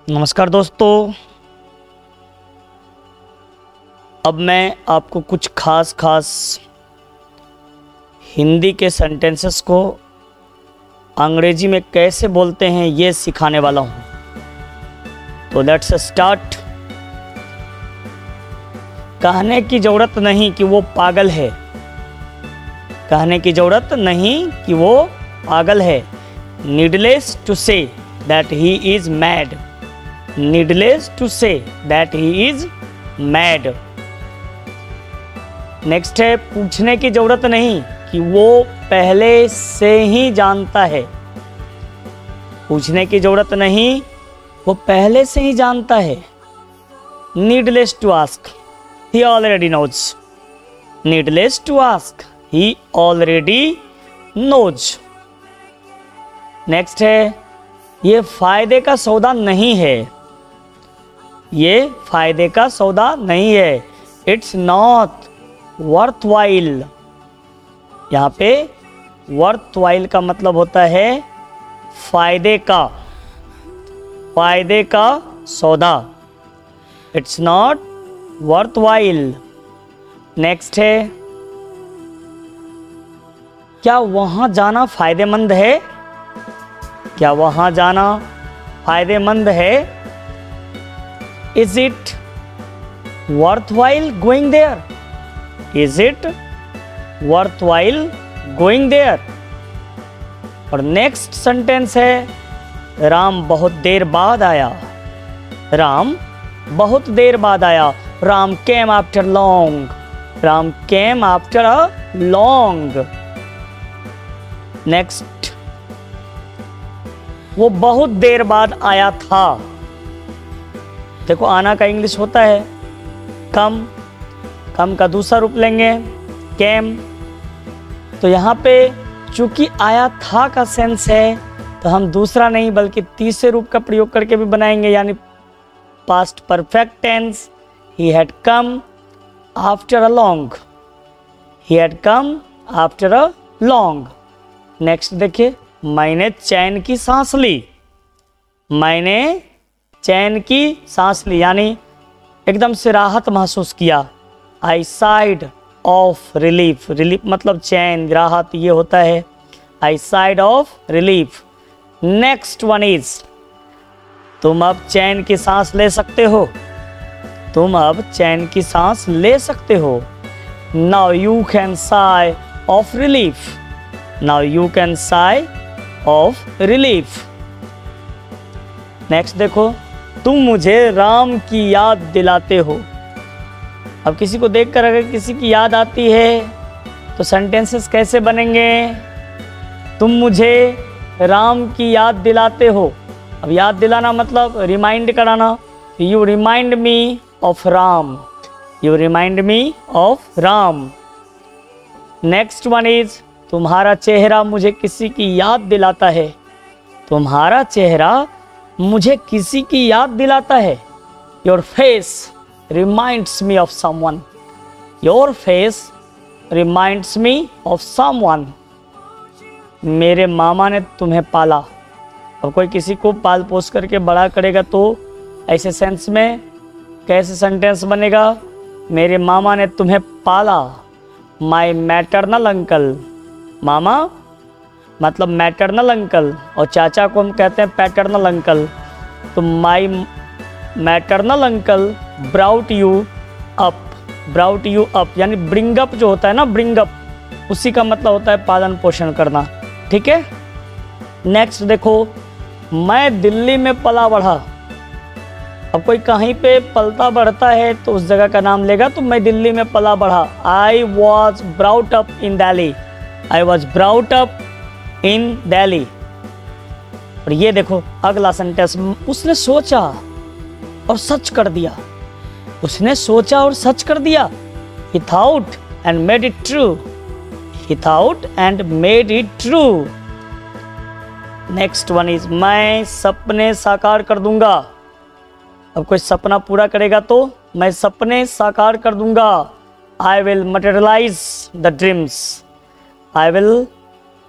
नमस्कार दोस्तों। अब मैं आपको कुछ खास हिंदी के सेंटेंसेस को अंग्रेजी में कैसे बोलते हैं ये सिखाने वाला हूँ। तो लेट्स स्टार्ट। कहने की ज़रूरत नहीं कि वो पागल है। कहने की ज़रूरत नहीं कि वो पागल है। Needless to say that he is mad. Needless to say that he is mad. नेक्स्ट है, पूछने की जरूरत नहीं कि वो पहले से ही जानता है। पूछने की जरूरत नहीं, वो पहले से ही जानता है। Needless to ask, he already knows. Needless to ask, he already knows. Next है, ये फायदे का सौदा नहीं है। ये फायदे का सौदा नहीं है। It's not worth while. यहाँ पे वर्थ वाइल का मतलब होता है फायदे का सौदा। It's not worth while. Next है, क्या वहां जाना फायदेमंद है? क्या वहां जाना फायदेमंद है? Is it worthwhile going there? Is it worthwhile going there? और नेक्स्ट सेंटेंस है, राम बहुत देर बाद आया। राम बहुत देर बाद आया। Ram came after long. Ram came after a long. Next, वो बहुत देर बाद आया था। देखो, आना का इंग्लिश होता है कम का दूसरा रूप लेंगे केम। तो यहाँ पे चूंकि आया था का सेंस है तो हम दूसरा नहीं बल्कि तीसरे रूप का प्रयोग करके भी बनाएंगे, यानी past perfect tense. He had come after a long. He had come after a long. Next देखिए, मैंने चैन की सांस ली। मैंने चैन की सांस ली यानी एकदम से राहत महसूस किया। I sighed of relief. Relief मतलब चैन, राहत ये होता है। I sighed of relief. Next one is, तुम अब चैन की सांस ले सकते हो। तुम अब चैन की सांस ले सकते हो। Now you can sigh of relief. Now you can sigh of relief. Next देखो, तुम मुझे राम की याद दिलाते हो। अब किसी को देखकर अगर किसी की याद आती है तो सेंटेंसेस कैसे बनेंगे? तुम मुझे राम की याद दिलाते हो। अब याद दिलाना मतलब रिमाइंड कराना। You remind me of Ram. You remind me of Ram. Next one is, तुम्हारा चेहरा मुझे किसी की याद दिलाता है। तुम्हारा चेहरा मुझे किसी की याद दिलाता है। Your face reminds me of someone. Your face reminds me of someone. मेरे मामा ने तुम्हें पाला। अब कोई किसी को पाल पोस करके बड़ा करेगा तो ऐसे सेंस में कैसे सेंटेंस बनेगा? मेरे मामा ने तुम्हें पाला। माई मैटरनल अंकल। मामा मतलब मैटरनल अंकल, और चाचा को हम कहते हैं पैटर्नल अंकल। तो my maternal uncle brought you up. Brought you up यानी ब्रिंग अप जो होता है ना, ब्रिंग अप, उसी का मतलब होता है पालन पोषण करना। ठीक है। नेक्स्ट देखो, मैं दिल्ली में पला बढ़ा। अब कोई कहीं पे पलता बढ़ता है तो उस जगह का नाम लेगा। तो मैं दिल्ली में पला बढ़ा। I was brought up in Delhi. I was brought up in Delhi. और ये देखो अगला सेंटेंस, उसने सोचा और सच कर दिया। उसने सोचा और सच कर दिया। He thought and made it true. He thought and made it true. Next one is, मैं सपने साकार कर दूंगा। अब कोई सपना पूरा करेगा तो मैं सपने साकार कर दूंगा। I will materialize the dreams.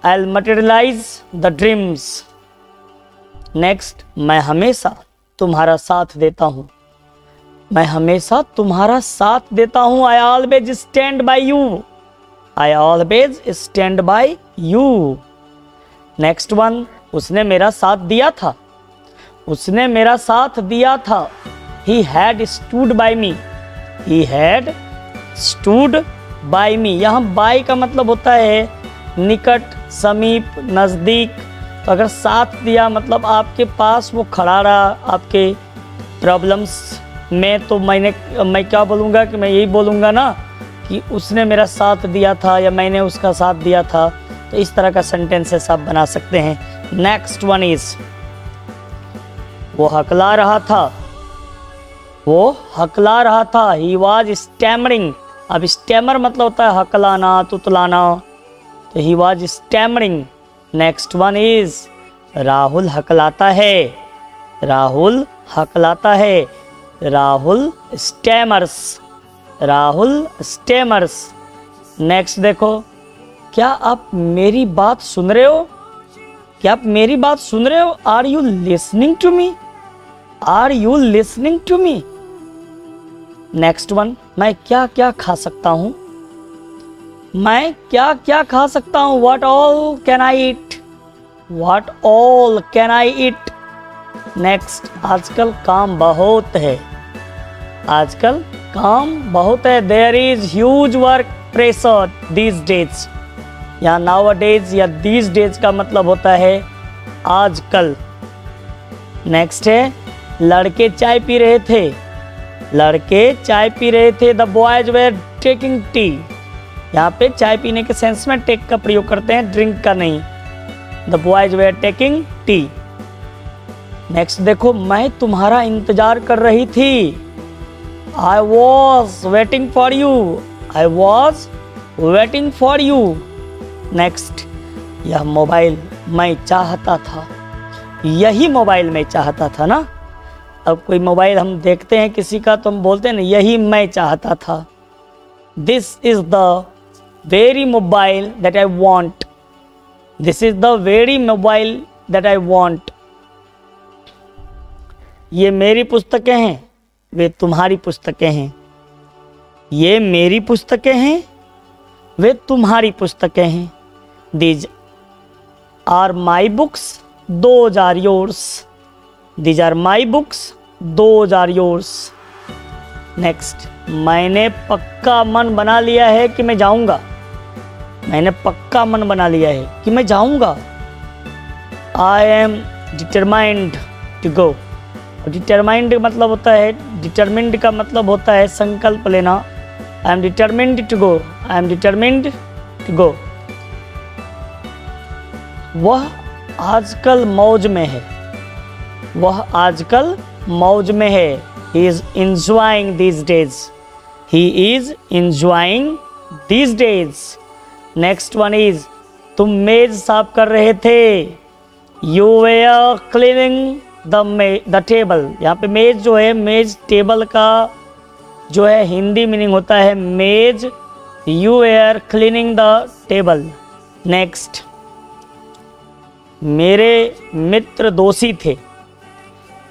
I'll materialize the dreams. Next, मैं हमेशा तुम्हारा साथ देता हूँ, मैं हमेशा तुम्हारा साथ देता हूँ। I always stand by you, I always stand by you. Next one, उसने मेरा साथ दिया था, उसने मेरा साथ दिया था। He had stood by me, he had stood by me। यहाँ by का मतलब होता है निकट, समीप, नज़दीक। तो अगर साथ दिया मतलब आपके पास वो खड़ा रहा आपके प्रॉब्लम्स में, तो मैं क्या बोलूँगा कि मैं यही बोलूँगा ना कि उसने मेरा साथ दिया था या मैंने उसका साथ दिया था। तो इस तरह का सेंटेंसेस आप बना सकते हैं। नेक्स्ट वन इज, वो हकला रहा था, वो हकला रहा था। He was stammering. अब स्टैमर मतलब होता है हकलाना, तुतलाना। तो he was stammering. Next one is, Rahul हकलाता है, राहुल हकलाता है। Rahul stammers, Rahul stammers. Next देखो, क्या आप मेरी बात सुन रहे हो? क्या आप मेरी बात सुन रहे हो? Are you listening to me? Are you listening to me? Next one, मैं क्या क्या खा सकता हूँ? मैं क्या क्या खा सकता हूँ? What all can I eat? What all can I eat? Next, आजकल काम बहुत है, आजकल काम बहुत है। There is huge work pressure these days। यहाँ nowadays या these days का मतलब होता है आजकल। नेक्स्ट है, लड़के चाय पी रहे थे, लड़के चाय पी रहे थे। The boys were taking tea. यहाँ पे चाय पीने के सेंस में टेक का प्रयोग करते हैं, ड्रिंक का नहीं। The boys were taking tea. Next देखो, मैं तुम्हारा इंतजार कर रही थी। I was waiting for you, I was waiting for you. Next, यह मोबाइल मैं चाहता था, यही मोबाइल मैं चाहता था ना। अब कोई मोबाइल हम देखते हैं किसी का तो हम बोलते हैं ना, यही मैं चाहता था। This is the very mobile that I want, this is the very mobile that I want. ये मेरी पुस्तकें हैं, वे तुम्हारी पुस्तकें हैं। ये मेरी पुस्तकें हैं, वे तुम्हारी पुस्तकें हैं। These are my books, those are yours. These are my books, those are yours। Next, मैंने पक्का मन बना लिया है कि मैं जाऊंगा, मैंने पक्का मन बना लिया है कि मैं जाऊंगा। I am determined to go। Determined मतलब होता है, डिटरमिंड का मतलब होता है संकल्प लेना। I am determined to go, I am determined to go। वह आजकल मौज में है, वह आजकल मौज में है। He is enjoying these days, he is enjoying these days। Next one is, तुम मेज साफ कर रहे थे। You were cleaning the table। यहाँ पे मेज जो है, मेज टेबल का जो है हिंदी मीनिंग होता है मेज। You were cleaning the table। Next, मेरे मित्र दोषी थे,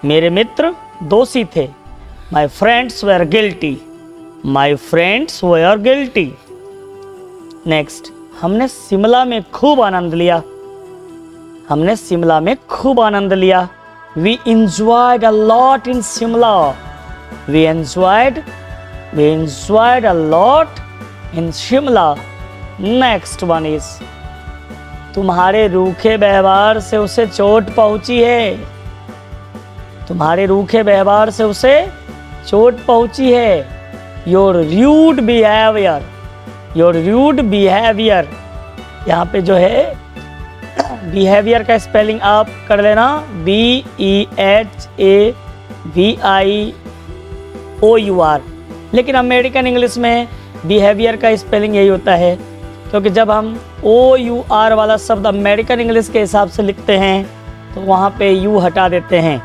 मेरे मित्र दोषी थे। My friends were guilty, my friends were guilty। Next, हमने शिमला में खूब आनंद लिया, हमने शिमला में खूब आनंद लिया। We enjoyed a lot in Shimla, we enjoyed a lot in Shimla। Next one is, तुम्हारे रूखे व्यवहार से उसे चोट पहुंची है, तुम्हारे रूखे व्यवहार से उसे चोट पहुंची है। Your rude behaviour, your rude behaviour. यहाँ पे जो है बिहेवियर का स्पेलिंग आप कर लेना, BEHAVIOUR। लेकिन अमेरिकन इंग्लिश में बिहेवियर का स्पेलिंग यही होता है, क्योंकि जब हम OUR वाला शब्द अमेरिकन इंग्लिश के हिसाब से लिखते हैं तो वहाँ पे यू हटा देते हैं।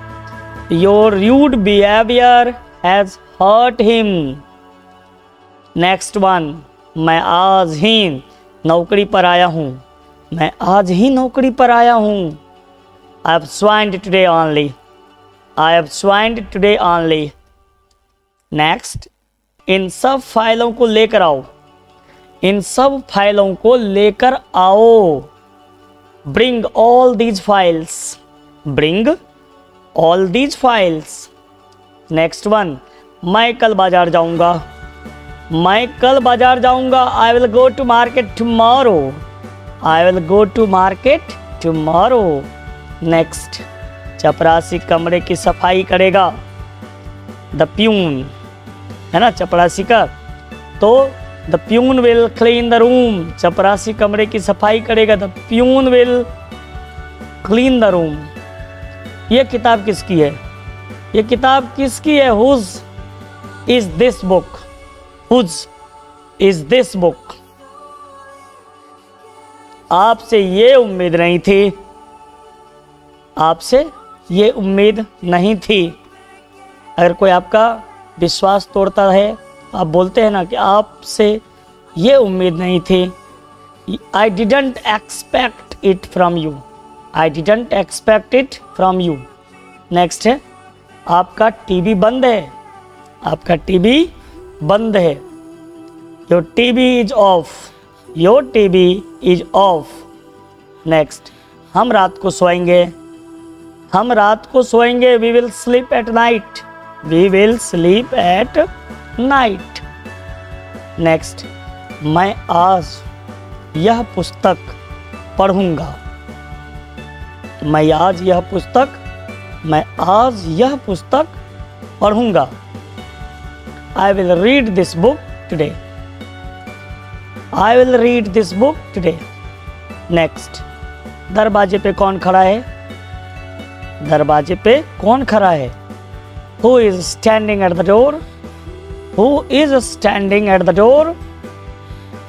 Your rude behaviour has hurt him. Next one, मैं आज ही नौकरी पर आया हूँ, मैं आज ही नौकरी पर आया हूँ। I have joined today only, I have joined today only. Next, इन सब फाइलों को लेकर आओ, इन सब फाइलों को लेकर आओ। Bring all these files. Bring all these files. Next one, मैं कल बाजार जाऊंगा, मैं कल बाजार जाऊंगा। I will go to market tomorrow. I will go to market tomorrow. Next, चपरासी कमरे की सफाई करेगा। The peon, है ना चपरासी का, तो The peon will clean the room. चपरासी कमरे की सफाई करेगा। The peon will clean the room. ये किताब किसकी है? ये किताब किसकी है? Whose is this book? Whose is this book? आपसे ये उम्मीद नहीं थी, आपसे ये उम्मीद नहीं थी। अगर कोई आपका विश्वास तोड़ता है, आप बोलते हैं ना कि आपसे ये उम्मीद नहीं थी। I didn't expect it from you. I didn't expect it from you. Next है, आपका टीवी बंद है, आपका टीवी बंद है। Your TV is off. Your TV is off. Next, हम रात को सोएंगे, हम रात को सोएंगे। We will sleep at night. We will sleep at night. Next, मैं आज यह पुस्तक पढ़ूंगा, मैं आज यह पुस्तक, मैं आज यह पुस्तक पढ़ूंगा। I will read this book today. I will read this book today. Next, दरवाजे पे कौन खड़ा है? दरवाजे पे कौन खड़ा है? Who is standing at the door? Who is standing at the door?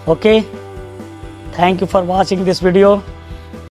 Okay. Thank you for watching this video.